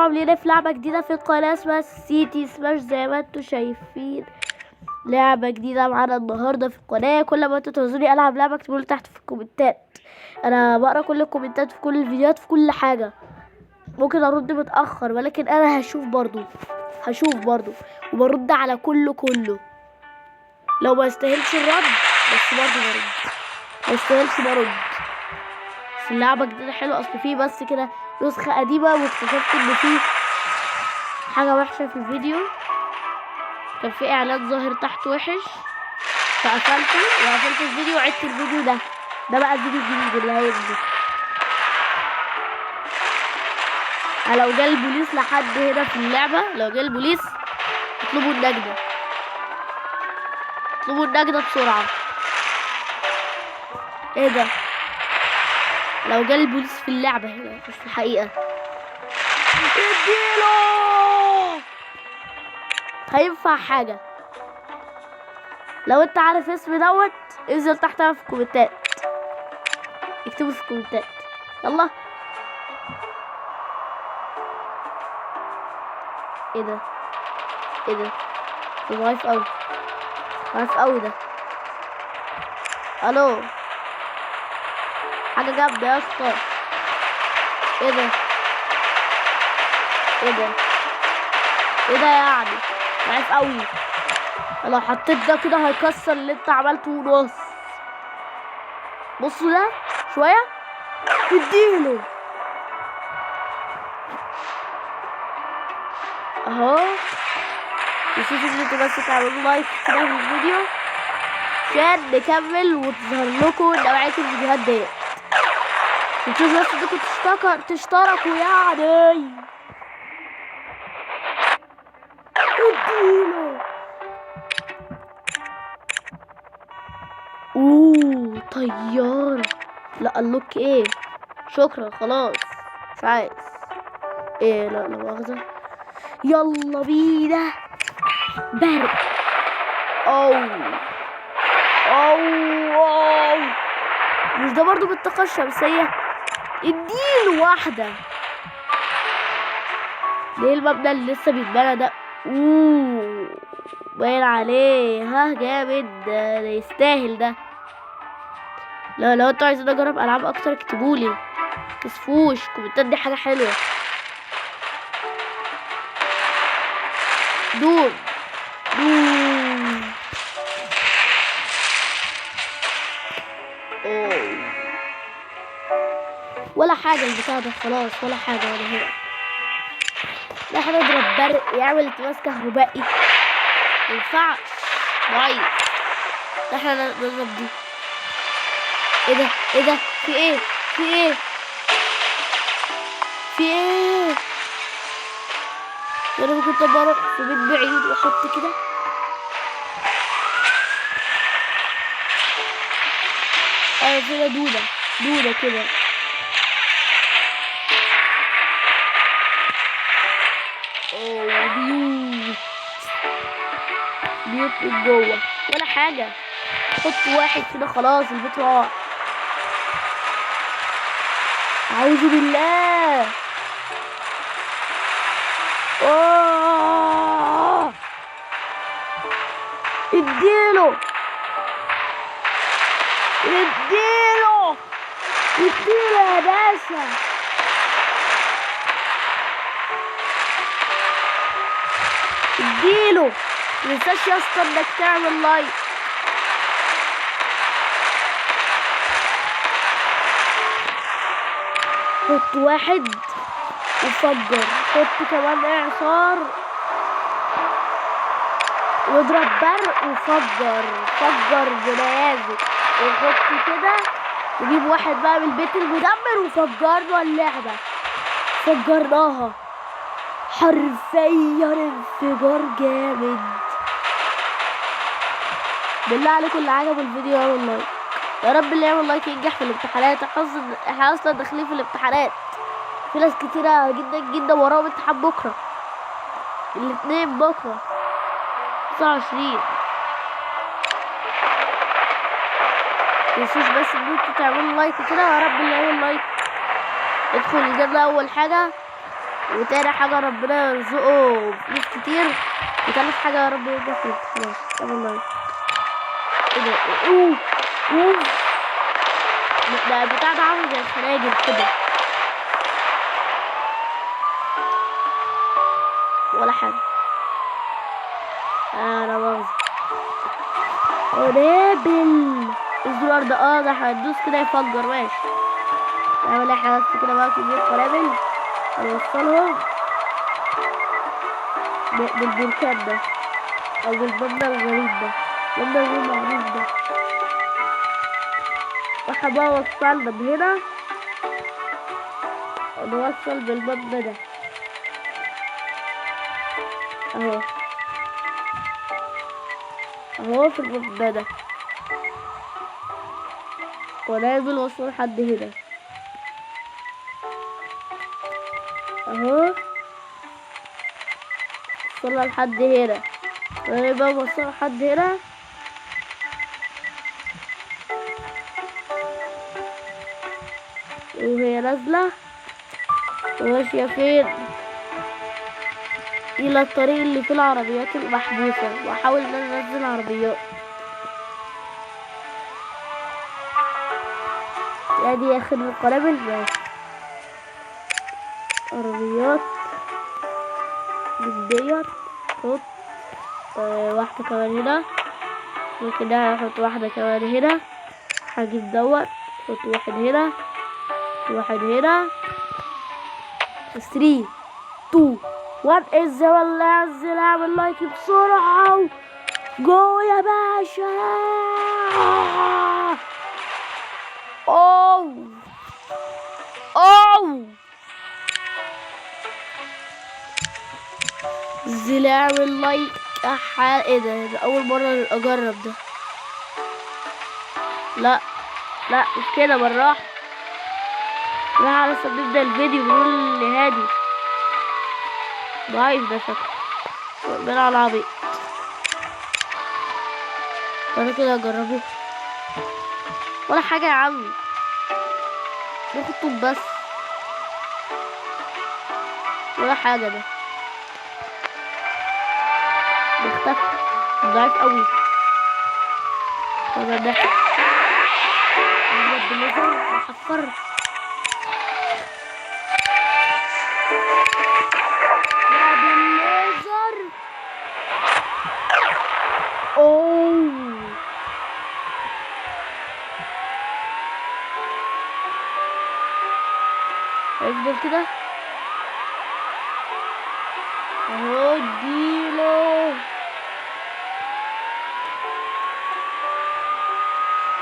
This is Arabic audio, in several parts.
عاملين في لعبة جديدة في القناة اسمها سيتي سماش زي ما انتوا شايفين. لعبة جديدة معانا النهاردة في القناة. كل ما انتوا تعوزوني العب لعبة اكتبوا لي تحت في الكومنتات، انا بقرا كل الكومنتات في كل الفيديوهات في كل حاجة. ممكن ارد متأخر ولكن انا هشوف برضو وبرد على كله لو ما يستاهلش الرد، بس برضو برد، ما يستاهلش برد. بس اللعبة جديدة حلوة، اصل فيه بس كده نسخة قديمة واكتشفت ان فيه حاجة وحشة في الفيديو. كان في اعلان ظاهر تحت وحش فقفلته وقفلت الفيديو وعدت الفيديو ده بقى الفيديو الجديد اللي هينزل. لو جه البوليس لحد هنا في اللعبة، لو جه البوليس اطلبوا النجدة بسرعة. ايه ده؟ لو جه البوليس في اللعبة هنا مش في الحقيقة اديله. هينفع حاجة؟ لو انت عارف اسم دوت انزل تحتها في الكومنتات، اكتبوا في الكومنتات يلا. ايه ده ضعيف قوي ده. الو، حاجة جامدة يا اسطى. ايه ده يعني ضعيف قوي. لو حطيت ده كده هيكسر اللي انت عملته ونص. بصوا ده شوية اديله اهو. نسيت ان انتوا بس تعملوا لايك كده في الفيديو عشان نكمل وتظهر لكم نوعية الفيديوهات ديت. انتوا بس انكم تشتركوا يعني. اديله. طيارة. لا اللوك ايه، شكرا خلاص مش عايز. ايه لا مؤاخذة. يلا بينا برق. أوه. مش ده برضو بالطاقة الشمسية؟ اديله واحدة. ليه المبنى اللي لسه بيتبنى ده باين عليه جامد ده يستاهل ده. لو انتوا عايزين اجرب العاب اكتر اكتبولي متكسفوش، الكومنتات دي حاجة حلوة. دوم ولا حاجة البتاع ده خلاص، ولا حاجة ولا هنا. ده احنا نضرب برق يعمل التماس كهربائي مينفعش ضعيف. ده احنا نضرب دي. ايه ده في ايه انا ممكن طبعا اروح في بيت بعيد واحط كده. كده دودة كده. بيوت من جوه ولا حاجة. حط واحد كده خلاص البيت راح. اعوذ بالله. اديله يا باشا. اديله. متنساش يا اسطى انك تعمل لايك. حط واحد وفجر، حط كمان اعصار واضرب برق وفجر بنيازك وحط كده. نجيب واحد بقى من البيت المدمر وفجرنا اللعبة. فجرناها حرفيا انفجار جامد. بالله عليكم اللي عجبه الفيديو يعمل لايك. يا رب اللي يعمل لايك ينجح في الامتحانات. احنا اصلا داخلين في الامتحانات، في ناس كتيرة جدا وراهم امتحان بكرة، الاثنين بكرة 29. متنسوش بس ان انتوا تعملوا لايك كده. يا رب اللي يعمل لايك يدخل الجنة اول حاجة. وتاني حاجة ربنا يرزقه فلوس كتير، وتالت حاجة يا رب ينجح في الامتحانات. اعمل لايك. ايه ده؟ اوه اوه، ده البتاع ده عامل زي الخناجر كده، ولا حاجة. انا مؤاخذة. قنابل الزرار ده، ده هتدوس كده يفجر. ماشي، نعمل احنا بس كده بقى كمية قنابل هنوصلهم بالبركان ده، او بالمبنى الغريب ده، المبنى الغير معروف ده. واحنا بقى وصلنا بهنا، نوصل بالمبنى ده اهو، اهو في المبنى ده قنابل وصل لحد هنا اهو، وصلنا لحد هنا، ونبقى وصلنا لحد هنا. وهي نازلة وماشية فين؟ إلى الطريق اللي فيه العربيات المحبوسة، وأحاول إن أنا أنزل عربيات. دي آخر القنابل. ماشي، عربيات من ديت. حط واحدة كمان هنا، ممكن ده هحط واحدة كمان هنا. هجيب دوت، حط واحد هنا، واحد هنا. 3 2 1 الزمن لا ينزل. اعمل لايك بسرعة، جو يا باشا. اوه اوه، انزل اعمل لايك. ايه ده اول مرة اجرب ده. لا لا مش كده، بالراحة. لا لسه بنبدأ الفيديو بنقول لهادي ضعيف ده شكله بيلعب العبيط. تعالى كده اجربه، ولا حاجة يا عم، باخد طوب بس، ولا حاجة. ده بيختفي، ضعيف قوي. طب ده بالليزر محفر. ده بالليزر. اوه هيفضل كده اهو. اديله.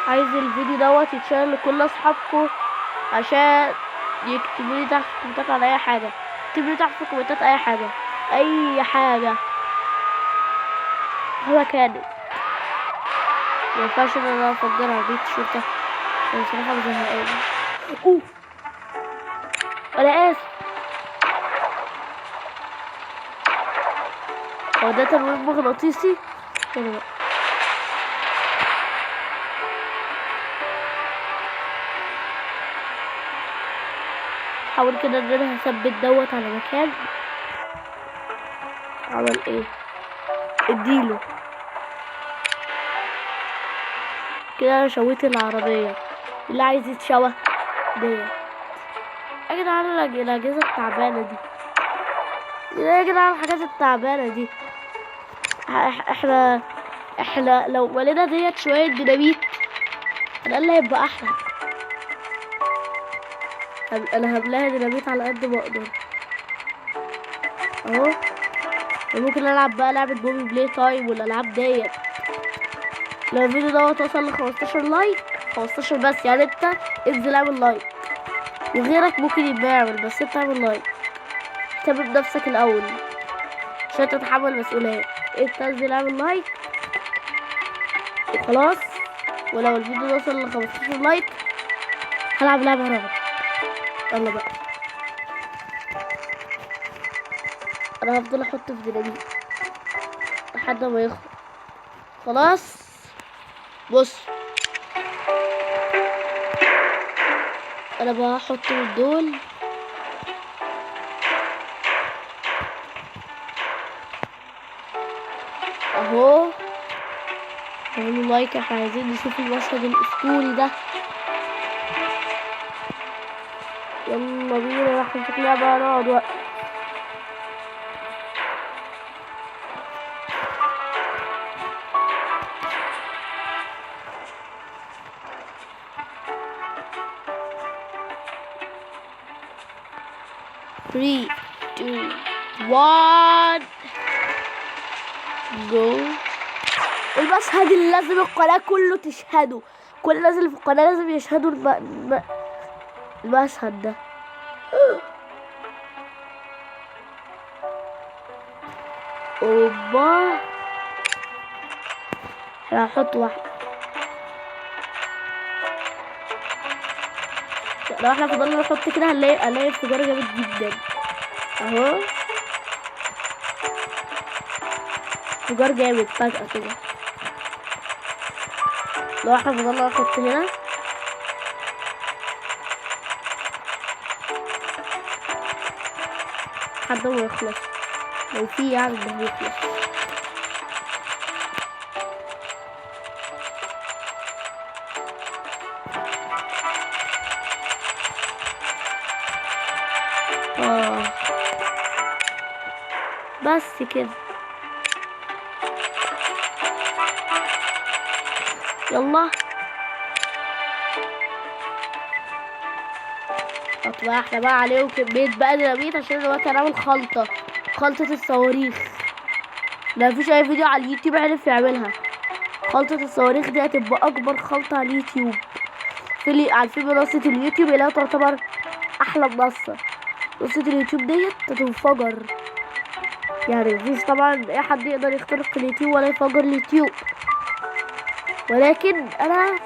عايز الفيديو دوت يتشير لكل اصحابكم، عشان يكتبوا لي تحت في الكومنتات على اي حاجه. اكتبوا لي تحت في الكومنتات اي حاجه، اي حاجه هو كانت. مينفعش ان انا افجرها بيت شرطه، عشان بصراحه مزهقاني. اوه انا اسف. هو ده تمويل مغناطيسي كده بقى. حاول كده ان انا هثبت دوت على مكان. عمل ايه؟ اديله كده. انا شويت العربيه. اللي عايز يتشوه ديت يا جدعان، الاجهزه التعبانه دي يا جدعان، الحاجات التعبانه دي. احنا لو ولينا ديت شويه ديناميت على الاقل هيبقى احلى. انا هملاها ديناميت على قد ما اقدر اهو. ممكن العب بقى لعبه بوبي بلاي تايم والالعاب ديت. لو الفيديو دوت وصل ل 15 لايك، 15 بس يعني، انت انزل اعمل لايك، وغيرك ممكن يبقى يعمل، بس انت اعمل لايك. اهتم بنفسك الاول عشان تتحمل المسؤوليه. انت انزل اعمل لايك وخلاص. ولو الفيديو ده وصل ل 15 لايك هلعب لعبه رعب. يلا بقى، انا هفضل احط في ديناميت لحد ما يخلص. خلاص بص، انا بقى هحط من دول اعملوا لايك، احنا عايزين نشوف المشهد الاسطوري ده. يلا بينا راح نشوف لعبة نقعد وقت. Three, 2, 1 جو. المشهد اللي لازم القناة كله تشهده، كل الناس اللي في القناة لازم يشهدوا المشهد ده. اوبا، هحط واحد. لو احنا فضلنا نحط كده هنلاقي انفجار جامد جدا اهو، انفجار جامد فجأة كده. لو احنا فضلنا نحط هنا لحد ما يخلص، لو في يعني ده يخلص. بس كده، يلا اطلع احنا بقى عليه كمية بقى ديناميت عشان دلوقتي هنعمل خلطة الصواريخ. ما فيش اي فيديو على اليوتيوب عرف يعملها. خلطة الصواريخ دي هتبقى اكبر خلطة على اليوتيوب، في منصة اليوتيوب اللي تعتبر احلى منصة اليوتيوب ديت تنفجر. يعني مفيش طبعا اي حد يقدر يخترق اليوتيوب ولا يفجر اليوتيوب، ولكن انا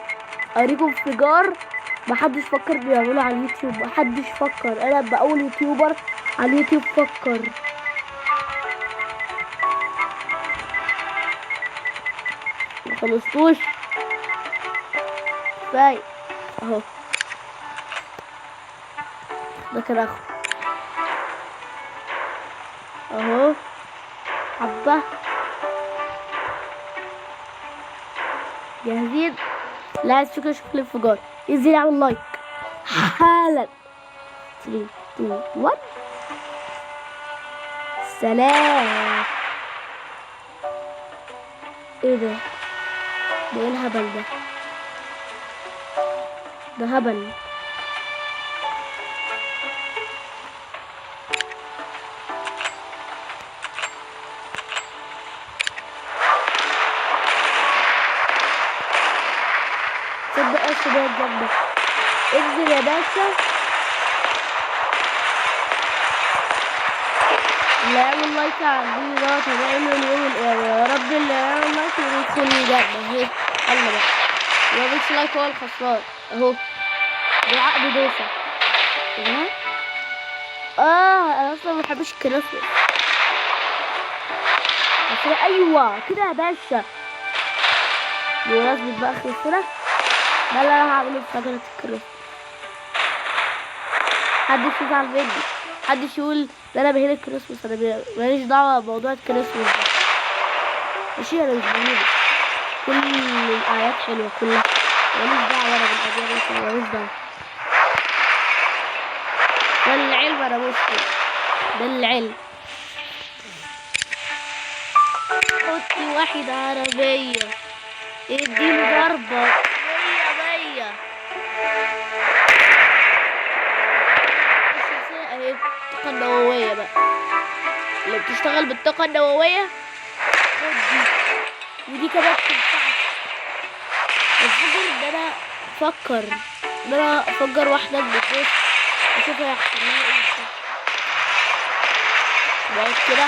اوريكم انفجار محدش فكر بيعمله على اليوتيوب. محدش فكر، انا ابقى اول يوتيوبر على اليوتيوب فكر. مخلصتوش كفاية اهو، ده كده اهو حبة. جاهزين؟ لا عايز شكل الانفجار انزل اعمل لايك حالا. 3 2 1 سلام. ايه ده؟ ايه الهبل ده؟ ده هبل. تصدق ايش ده الجنة؟ انزل يا باشا. اللي يعمل لايك على الفيديو دوت هنعمل يوم القيامة. يا رب اللي يعمل لايك يدخل الجنة اهي. يلا بقى، اللي مبيعملش لايك هو الخسران اهو. دي عقد دوسة ايه؟ انا اصلا مبحبش الكريسماس. بس ايوه كده يا باشا. بمناسبة بقى اخر السنة ده اللي انا هعمله في شجرة الكريسماس. محدش يزعل مني، محدش يقول ده انا بهين الكريسماس. انا ماليش دعوة بموضوع الكريسماس ده ماشي. انا مش بهينه، كل الاعياد حلوة كلها، ماليش دعوة انا بالاعياد دي، ماليش دعوة. ده العلم انا مسلم، ده العلم. حطي واحد عربية اديله ضربة 100 اهي. الطاقة النووية بقى اللي بتشتغل بالطاقة النووية خد دي، ودي كمان بتنفعك. الفجر ان انا افجر واحدة من الناس اشوف هيحصل لها ايه. بقعد كده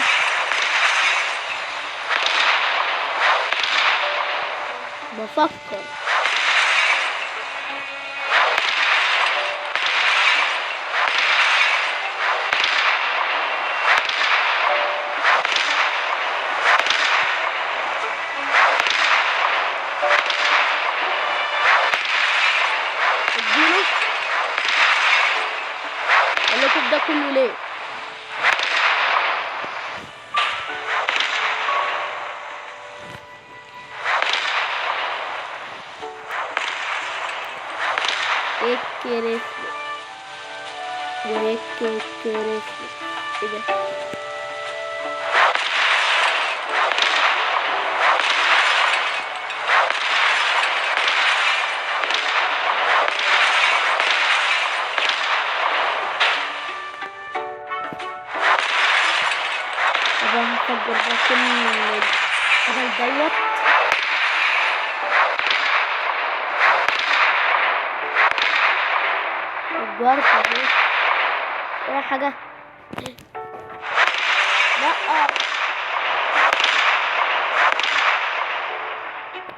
بفكر. اديله اقول لكم ده كله ليه؟ كريسمس ميري كريسمس. ايه ده؟ طبعا هفجر ده كل الجبل دوت. فجرت اهو. ايه حاجة؟ لأ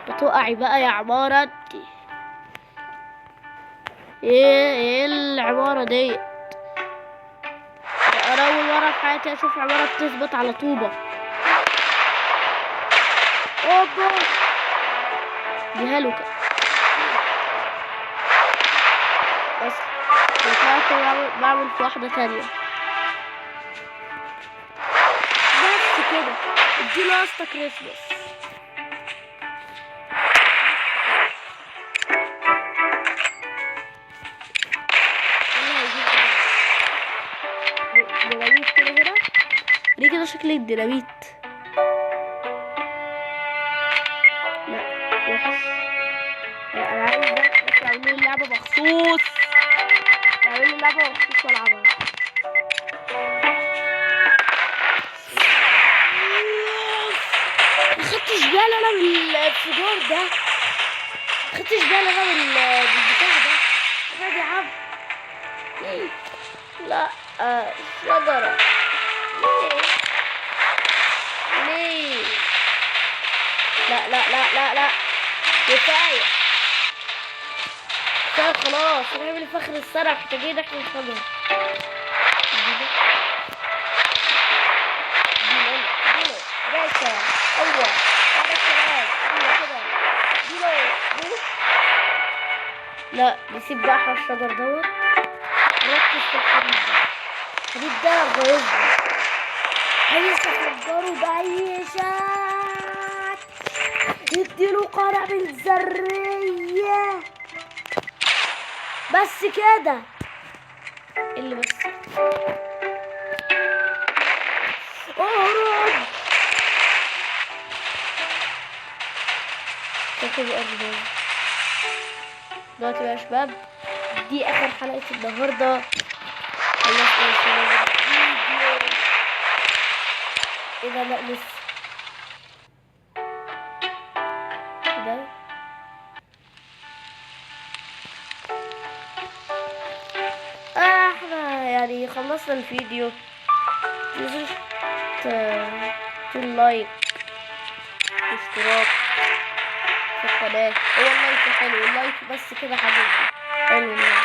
بتقعي بقى يا عمارة انتي. ايه العمارة دي؟ انا اول مرة في حياتي اشوف عمارة بتثبت على طوبة. اوبا دي هلوكة. بس طلعت بعمل في واحدة تانية. بس كده اديله قصة كريسمس. ديناميت كده هنا. ليه كده شكل الديناميت؟ لا وحش. انا عايز ده بس يعملوا لي اللعبة مخصوص. يعملوا لي اللعبة مخصوص والعبها. مخدتش بالي انا من الانفجار ده. مخدتش بالي انا من البتاع ده. غادي يا عم. لا شجرة. ليه؟ لا لا لا لا لا كفاية. كفاية خلاص. هنعمل فخر السنة محتاجين احنا الشجرة. اديله باشا. ايوه هذا الكلام. ايوه كده اديله. لا نسيب بقى احنا الشجر دوت. ركز في الحديد ده. الحديد ده غيظني. عايز افجره باي شكل. اديله قنابل ذرية. بس كده. اللي بس اهرب. كوكب الارض دلوقتي بقى يا شباب. دي اخر حلقة النهاردة. خلصنا يا شباب الفيديو. ايه ده؟ لا لسه. ده احنا يعني خلصنا الفيديو. متنسوش لايك واشتراك في القناة. هو اللايك حلو. اللايك بس كده حبيبي. حلو اللايك.